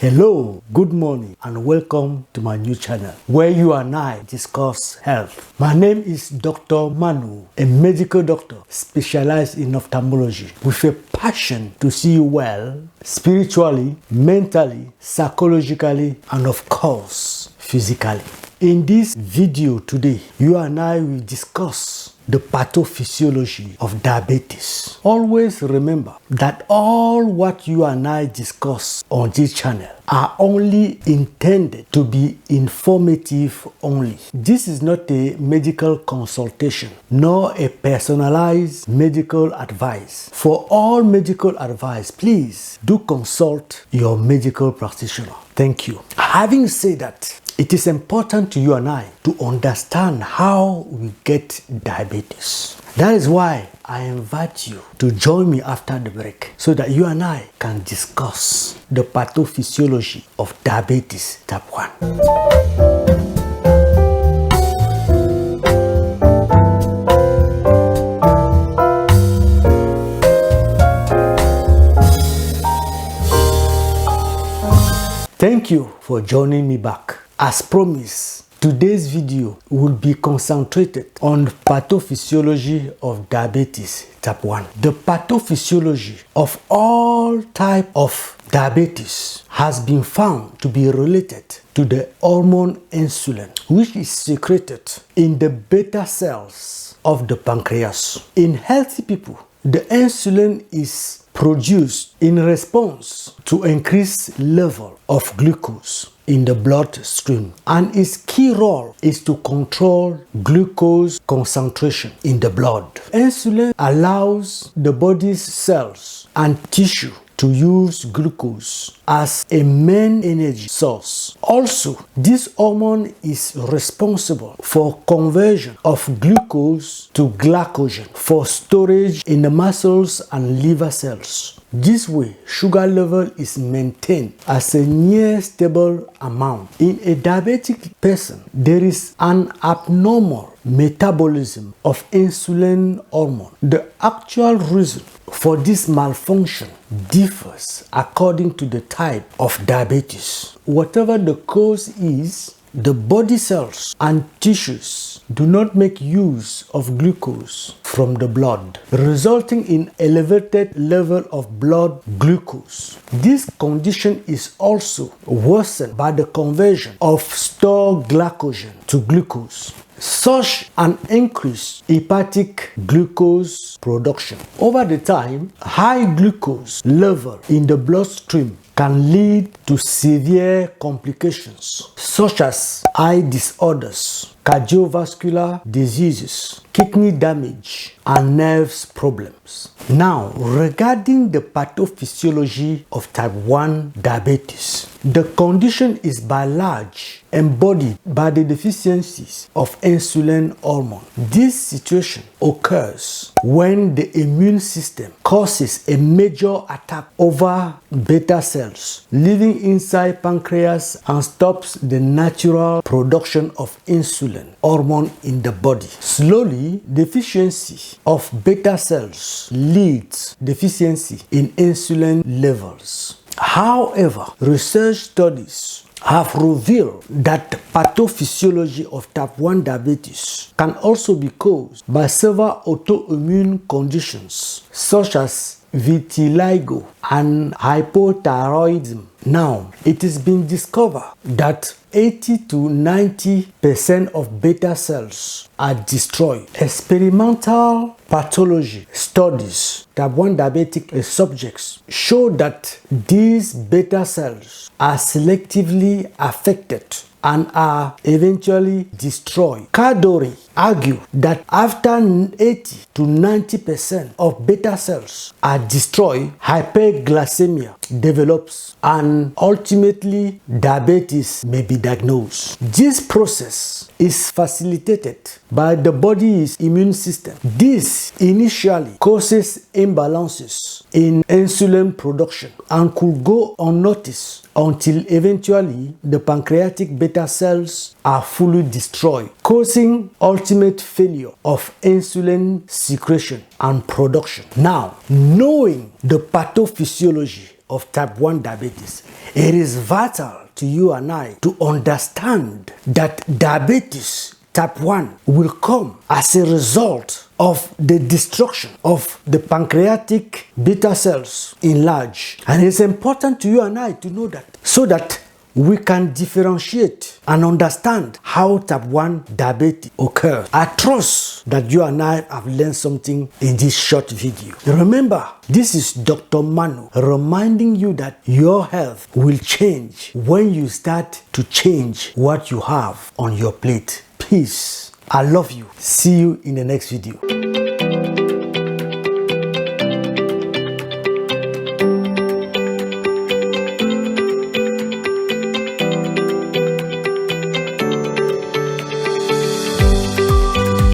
Hello, good morning, and welcome to my new channel where you and I discuss health. My name is Dr. Manu, a medical doctor specialized in ophthalmology with a passion to see you well spiritually, mentally, psychologically, and of course, physically. In this video today, you and I will discuss the pathophysiology of diabetes. Always remember that all what you and I discuss on this channel are only intended to be informative only. This is not a medical consultation, nor a personalized medical advice. For all medical advice, please do consult your medical practitioner. Thank you. Having said that, it is important to you and I to understand how we get diabetes. That is why I invite you to join me after the break so that you and I can discuss the pathophysiology of diabetes type 1. Thank you for joining me back. As promised, today's video will be concentrated on the pathophysiology of diabetes type 1. The pathophysiology of all types of diabetes has been found to be related to the hormone insulin, which is secreted in the beta cells of the pancreas. In healthy people, the insulin is produced in response to increased level of glucose in the bloodstream, and its key role is to control glucose concentration in the blood. Insulin allows the body's cells and tissue to use glucose as a main energy source. Also, this hormone is responsible for conversion of glucose to glycogen for storage in the muscles and liver cells. This way, sugar level is maintained as a near stable amount. In a diabetic person, there is an abnormal metabolism of insulin hormone. The actual reason for this malfunction differs according to the type of diabetes. Whatever the cause is, the body cells and tissues do not make use of glucose from the blood, resulting in elevated level of blood glucose. This condition is also worsened by the conversion of stored glycogen to glucose. Such an increased hepatic glucose production. Over the time, high glucose level in the bloodstream can lead to severe complications such as eye disorders, cardiovascular diseases, kidney damage, and nerves problems. Now, regarding the pathophysiology of type 1 diabetes, the condition is by large embodied by the deficiencies of insulin hormone. This situation occurs when the immune system causes a major attack over beta cells living inside pancreas and stops the natural production of insulin hormone in the body. Slowly, deficiency of beta cells leads deficiency in insulin levels. However, research studies have revealed that the pathophysiology of type 1 diabetes can also be caused by several autoimmune conditions such as vitiligo and hypothyroidism. Now, it has been discovered that 80 to 90% of beta cells are destroyed. Experimental pathology studies type 1 diabetic subjects show that these beta cells are selectively affected and are eventually destroyed. Kadori argue that after 80 to 90% of beta cells are destroyed, hyperglycemia develops and ultimately diabetes may be diagnosed. This process is facilitated by the body's immune system. This initially causes imbalances in insulin production and could go unnoticed until eventually the pancreatic beta cells are fully destroyed, causing ultimate failure of insulin secretion and production. Now, knowing the pathophysiology of type 1 diabetes. It is vital to you and I to understand that diabetes type 1 will come as a result of the destruction of the pancreatic beta cells in large. And it's important to you and I to know that, so that we can differentiate and understand how type 1 diabetes occurs. I trust that you and I have learned something in this short video. Remember, this is Dr. Manu reminding you that your health will change when you start to change what you have on your plate. Peace. I love you. See you in the next video.